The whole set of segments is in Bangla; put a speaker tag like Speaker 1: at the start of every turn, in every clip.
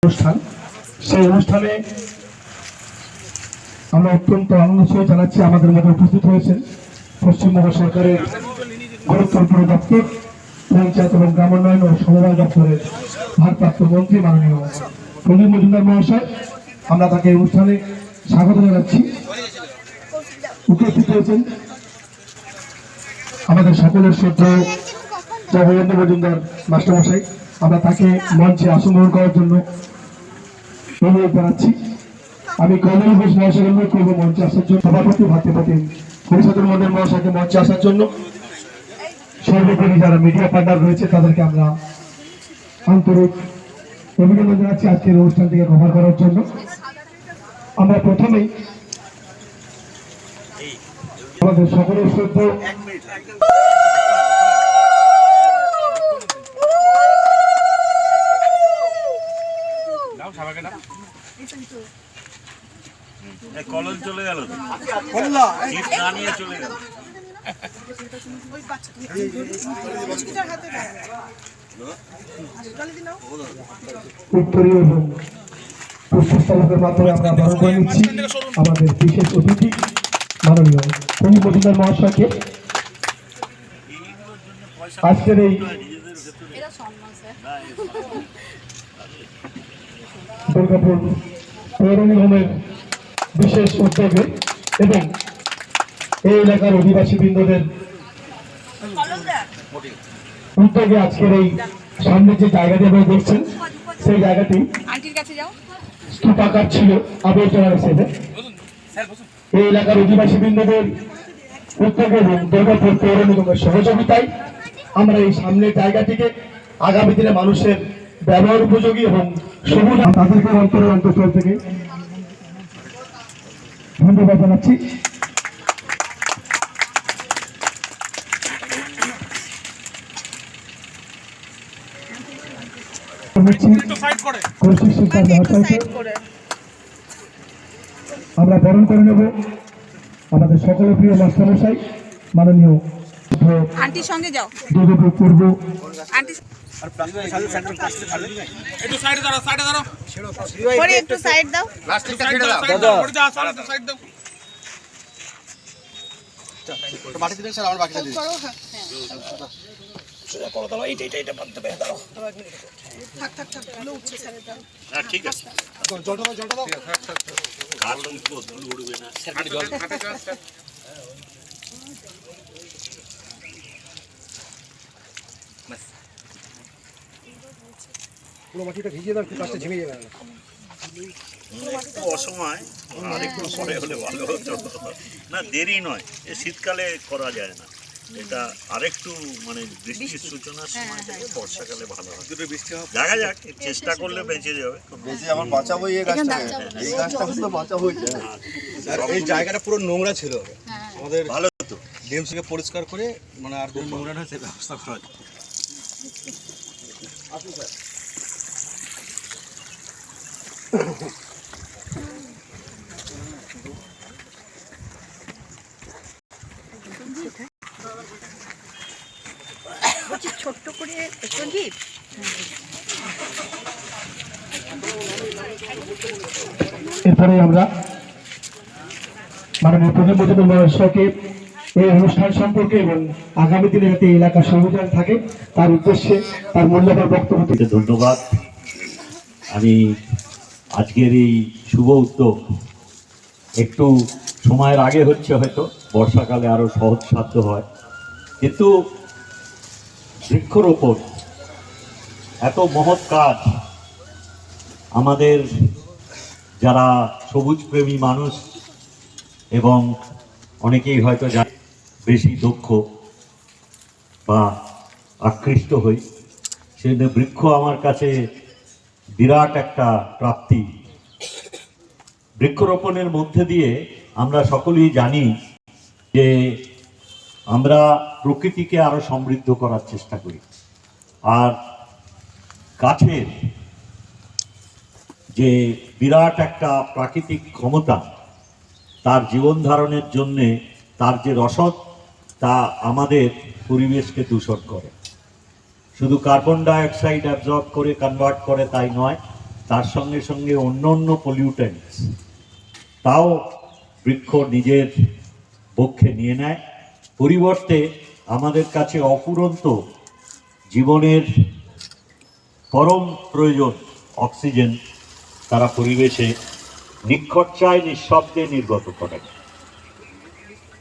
Speaker 1: অনুষ্ঠান, সেই অনুষ্ঠানে আমরা অত্যন্ত আনন্দ সহ জানাচ্ছি আমাদের মধ্যে উপস্থিত হয়েছেন পশ্চিমবঙ্গ সরকারের গুরুত্বপূর্ণ দপ্তর পঞ্চায়েত এবং গ্রামোন্নয়ন ও সমবায় দপ্তরের ভারপ্রাপ্ত মন্ত্রী মাননীয় প্রদীপ মজুমদার মহাশয়। আমরা তাকে এই অনুষ্ঠানে স্বাগত জানাচ্ছি। উপস্থিত হয়েছেন আমাদের সকলের শ্রদ্ধেয় জগবন্ধু মজুমদার মাস্টারমশাই। আমরা তাকে মঞ্চে আসন গ্রহণ করার জন্য অনুরোধ জানাচ্ছি। আমি কমল ঘোষ মহাশয় অনুরোধ করবো মঞ্চে আসার জন্য। সভাপতি ভাতৃপতি হরিশাদুর মন্দির মহাশয়কে মঞ্চে আসার জন্য। সর্বোপরি যারা মিডিয়া পার্টনার রয়েছে তাদেরকে আমরা আন্তরিক অভিনন্দন জানাচ্ছি আজকের অনুষ্ঠানটিকে কভার করার জন্য। আমরা প্রথমেই আমাদের সকলের শ্রদ্ধেয়
Speaker 2: কলম চলে গেল, নিয়ে চলে গেল।
Speaker 1: উত্তরীয় এবং পুষ্পস্তবকের মাধ্যমে আমরা বরণ করে নিচ্ছি আমাদের বিশেষ অতিথি মাননীয় প্রদীপ মজুমদার মহাশয়কে। আজকের এই দুর্গাপুর পৌর নিগমের বিশেষ উদ্যোগে এবং এই এলাকার অধিবাসী বৃন্দদের উদ্যোগে আজকের এই সামনে যে জায়গাটি আপনারা দেখছেন সেই জায়গাটি স্তূপাকার ছিল আবর্জনা হিসেবে। এই এলাকার অধিবাসী বৃন্দদের উদ্যোগে এবং দুর্গাপুর পৌর নিগমের সহযোগিতায় আমরা এই সামনের জায়গাটিকে আগামী দিনে মানুষের ব্যবহার উপযোগী এবং সবুজ তাদেরকে অন্তরের অন্তঃস্থল থেকে ধন্যবাদ জানাচ্ছি। আমরা বরণ করে নেব আমাদের সকলের প্রিয় মাস্টারমশাই মাননীয়
Speaker 3: আন্টির সঙ্গে যাও
Speaker 1: দুর্গাপুর পূর্ব
Speaker 3: আন্টি একটু সাইড দাও
Speaker 2: ঠিক আছে,
Speaker 1: পুরো মাটিটা ভিজিয়ে দাও, কাজটা ঝিমে যাবে
Speaker 2: একটু অসময়, আরেকটু পরে হলে ভালো হতো না। দেরি নয়, এ শীতকালে করা যায় না, এটা আরেকটু মানে বৃষ্টির সূচনার সময় থেকে বর্ষাকালে ভালো হয়। দেখা যাক, চেষ্টা করলে বেঁচে যাবে।
Speaker 4: বেঁচে আমার বাঁচাবো এই গাছটা, এই গাছটা তো বাঁচাবো। এই জায়গাটা পুরো নোংরা ছিল, আমাদের
Speaker 2: ভালো তো
Speaker 4: ডিএমসিকে পরিষ্কার করে মানে আর কোনো নোংরা না সেই ব্যবস্থা করা।
Speaker 3: ছোট্ট করে সঞ্জীব
Speaker 1: এরপরে আমরা মাননীয় প্রদীপ মজুমদার মহাশয়কে এই অনুষ্ঠান সম্পর্কে এবং আগামী দিনে যাতে এলাকা সমাধান থাকে তার উদ্দেশ্যে তার মূল্যবান বক্তব্য দিতে
Speaker 2: ধন্যবাদ। আমি আজকের এই শুভ উদ্যোগ একটু সময়ের আগে হচ্ছে, হয়তো বর্ষাকালে আরো সহজসাধ্য হয়, কিন্তু বৃক্ষরোপণ এত মহৎ কাজ আমাদের যারা সবুজ প্রেমী মানুষ এবং অনেকেই হয়তো বেশি দক্ষ বা আকৃষ্ট হই, সেজন্য বৃক্ষ আমার কাছে বিরাট একটা প্রাপ্তি। বৃক্ষরোপণের মধ্যে দিয়ে আমরা সকলেই জানি যে আমরা প্রকৃতিকে আরো সমৃদ্ধ করার চেষ্টা করি, আর গাছের যে বিরাট একটা প্রাকৃতিক ক্ষমতা, তার জীবন ধারণের জন্যে তার যে রসদ, তা আমাদের পরিবেশকে দূষণ করে। শুধু কার্বন ডাই অক্সাইড অ্যাবজর্ব করে কনভার্ট করে তাই নয়, তার সঙ্গে সঙ্গে অন্য অন্য পলিউটেন্টস তাও বৃক্ষ নিজের পক্ষে নিয়ে নেয়। পরিবর্তে আমাদের কাছে অফুরন্ত জীবনের পরম প্রয়োজন অক্সিজেন তারা পরিবেশে নিখরচায় নিঃশব্দে নির্গত করে।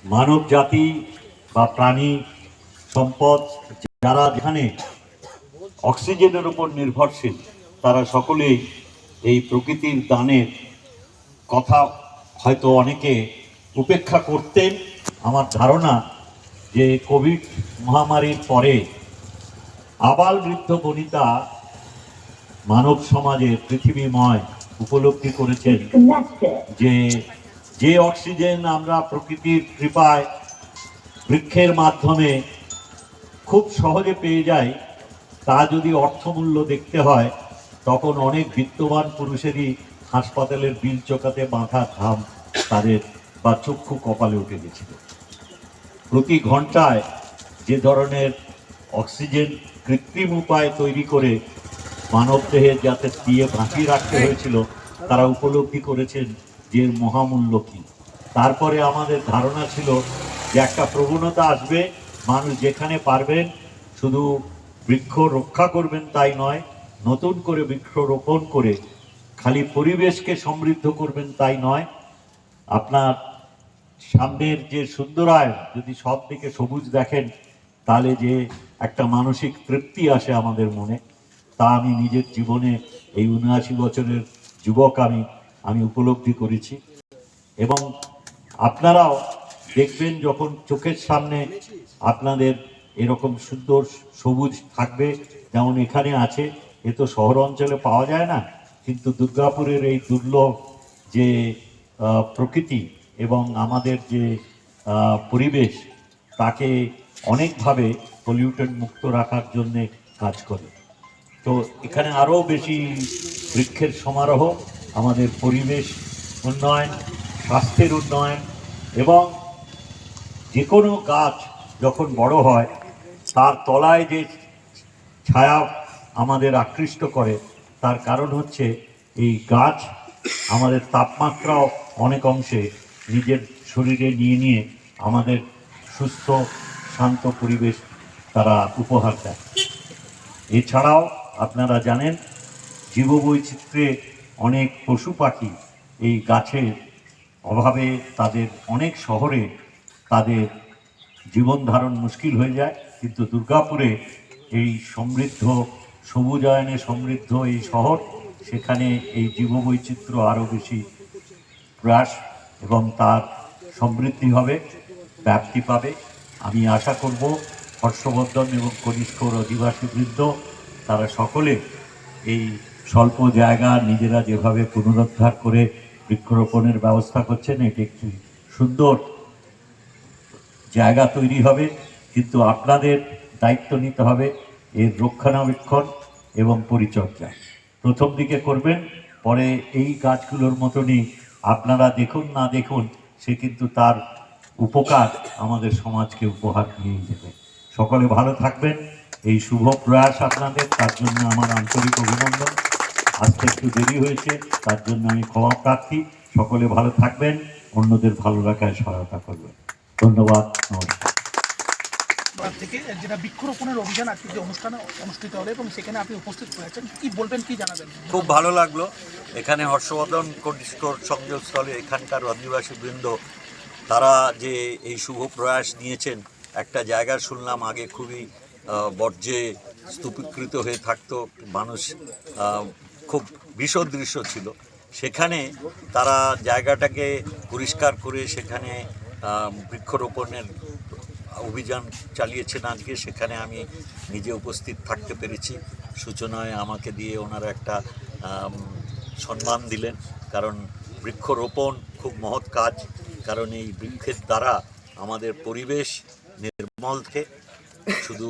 Speaker 2: মানব জাতি বা প্রাণী সম্পদ যারা যেখানে অক্সিজেনের উপর নির্ভরশীল, তারা সকলেই এই প্রকৃতির দানের কথা হয়তো অনেকে উপেক্ষা করতেন। আমার ধারণা যে কোভিড মহামারীর পরে আবাল বৃদ্ধ বনিতা মানব সমাজে পৃথিবীময় উপলব্ধি করেছেন যে যে অক্সিজেন আমরা প্রকৃতির কৃপায় বৃক্ষের মাধ্যমে খুব সহজে পেয়ে যাই, তা যদি অর্থমূল্য দেখতে হয় তখন অনেক বিত্তবান পুরুষেরই হাসপাতালের বিল চোকাতে মাথা ঘাম তাদের বা চক্ষু কপালে উঠে গেছিল। প্রতি ঘন্টায় যে ধরনের অক্সিজেন কৃত্রিম উপায় তৈরি করে মানবদেহে যাতে দিয়ে বাঁচিয়ে রাখতে হয়েছিল, তারা উপলব্ধি করেছেন যে মহামূল্য কী। তারপরে আমাদের ধারণা ছিল যে একটা প্রবণতা আসবে, মানুষ যেখানে পারবেন শুধু বৃক্ষ রক্ষা করবেন তাই নয়, নতুন করে বৃক্ষ রোপণ করে খালি পরিবেশকে সমৃদ্ধ করবেন তাই নয়, আপনার সামনের যে সুন্দরায়ন যদি সব দিকে সবুজ দেখেন তাহলে যে একটা মানসিক তৃপ্তি আসে আমাদের মনে, তা আমি নিজের জীবনে এই ৭৯ বছরের যুবক আমি উপলব্ধি করেছি। এবং আপনারাও দেখবেন যখন চোখের সামনে আপনাদের এরকম সুন্দর সবুজ থাকবে, যেমন এখানে আছে, এ তো শহর অঞ্চলে পাওয়া যায় না, কিন্তু দুর্গাপুরের এই দুর্লভ যে প্রকৃতি এবং আমাদের যে পরিবেশ তাকে অনেকভাবে পলিউটেন্ট মুক্ত রাখার জন্যে কাজ করে। তো এখানে আরও বেশি বৃক্ষের সমারোহ আমাদের পরিবেশ উন্নয়ন, স্বাস্থ্যের উন্নয়ন, এবং যে কোনো গাছ যখন বড় হয় তার তলায় যে ছায়া আমাদের আকৃষ্ট করে, তার কারণ হচ্ছে এই গাছ আমাদের তাপমাত্রাও অনেক অংশে নিজের শরীরে নিয়ে আমাদের সুস্থ শান্ত পরিবেশ তারা উপহার দেয়। এছাড়াও আপনারা জানেন জীববৈচিত্র্যে অনেক পশু পাখি এই গাছের অভাবে তাদের অনেক শহরে তাদের জীবন ধারণ মুশকিল হয়ে যায়, কিন্তু দুর্গাপুরে এই সমৃদ্ধ সবুজায়নে সমৃদ্ধ এই শহর, সেখানে এই জীববৈচিত্র্য আরও বেশি প্রয়াস এবং তার সমৃদ্ধি হবে, ব্যাপ্তি পাবে। আমি আশা করব হর্ষবর্ধন এবং কনিষ্ঠর অধিবাসীবৃন্দ তারা সকলে এই স্বল্প জায়গা নিজেরা যেভাবে পুনরুদ্ধার করে বৃক্ষরোপণের ব্যবস্থা করছেন, এটি একটি সুন্দর জায়গা তৈরি হবে, কিন্তু আপনাদের দায়িত্ব নিতে হবে এর রক্ষণাবেক্ষণ এবং পরিচর্যা। প্রথম দিকে করবেন, পরে এই গাছগুলোর মতনই আপনারা দেখুন না দেখুন, সে কিন্তু তার উপকার আমাদের সমাজকে উপহার নিয়ে যাবে। সকলে ভালো থাকবেন, এই শুভ প্রয়াস আপনাদের, তার জন্য আমার আন্তরিক অভিনন্দন। আজকে একটু দেরি হয়েছে, তার জন্য আমি ক্ষমা প্রার্থী। সকলে ভালো থাকবেন, অন্যদের ভালো রাখায় সহায়তা করবেন। ধন্যবাদ, নমস্কার।
Speaker 5: থেকে যেটা বৃক্ষরোপণের অভিযান আজকে যে অনুষ্ঠানে অনুষ্ঠিত হলো এবং সেখানে আপনি উপস্থিত হয়েছেন, কি বলবেন, কি জানাবেন?
Speaker 2: খুব ভালো লাগলো। এখানে হর্ষবর্ধন কনিষ্ঠর সংযোগস্থলে এখানকার অধিবাসীবৃন্দ তারা যে এই শুভ প্রয়াস নিয়েছেন, একটা জায়গা শুনলাম আগে খুবই বর্জ্যে স্তূপীকৃত হয়ে থাকতো, মানুষ খুব বিশদ দৃশ্য ছিল, সেখানে তারা জায়গাটাকে পরিষ্কার করে সেখানে বৃক্ষরোপণের অভিযান চালিয়েছেন আজকে। সেখানে আমি নিজে উপস্থিত থাকতে পেরেছি। সূচনায় আমাকে দিয়ে ওনারা একটা সম্মান দিলেন, কারণ বৃক্ষরোপণ খুব মহৎ কাজ, কারণ এই বৃক্ষের দ্বারা আমাদের পরিবেশ নির্মল থাকে, শুধু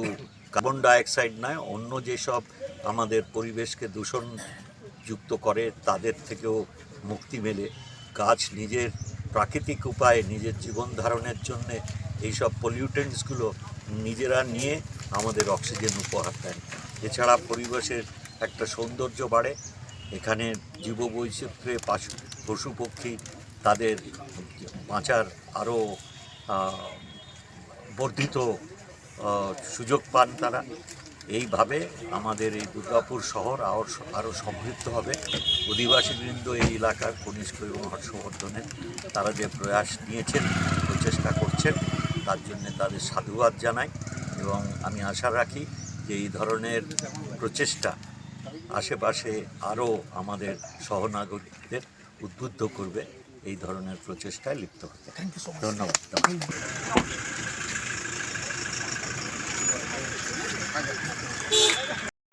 Speaker 2: কার্বন ডাইঅক্সাইড নয়, অন্য যেসব আমাদের পরিবেশকে দূষণযুক্ত করে তাদের থেকেও মুক্তি মেলে। গাছ নিজের প্রাকৃতিক উপায়ে নিজের জীবন ধারণের জন্যে এইসব পলিউটেন্টসগুলো নিজেরা নিয়ে আমাদের অক্সিজেন উপহার দেন। এছাড়া পরিবেশের একটা সৌন্দর্য বাড়ে, এখানে জীববৈচিত্র্যে পশু পক্ষী তাদের বাঁচার আরও বর্ধিত সুযোগ পান তারা। এইভাবে আমাদের এই দুর্গাপুর শহর আরও সমৃদ্ধ হবে। অধিবাসীবৃন্দ এই এলাকার কনিষ্ঠ এবং হর্ষবর্ধনের তারা যে প্রয়াস নিয়েছেন, প্রচেষ্টা করছেন, তার জন্যে তাদের সাধুবাদ জানাই এবং আমি আশা রাখি যে এই ধরনের প্রচেষ্টা আশেপাশে আরও আমাদের সহনাগরিকদের উদ্বুদ্ধ করবে এই ধরনের প্রচেষ্টায় লিপ্ত হতে।
Speaker 5: Thank you so much.
Speaker 2: ধন্যবাদ।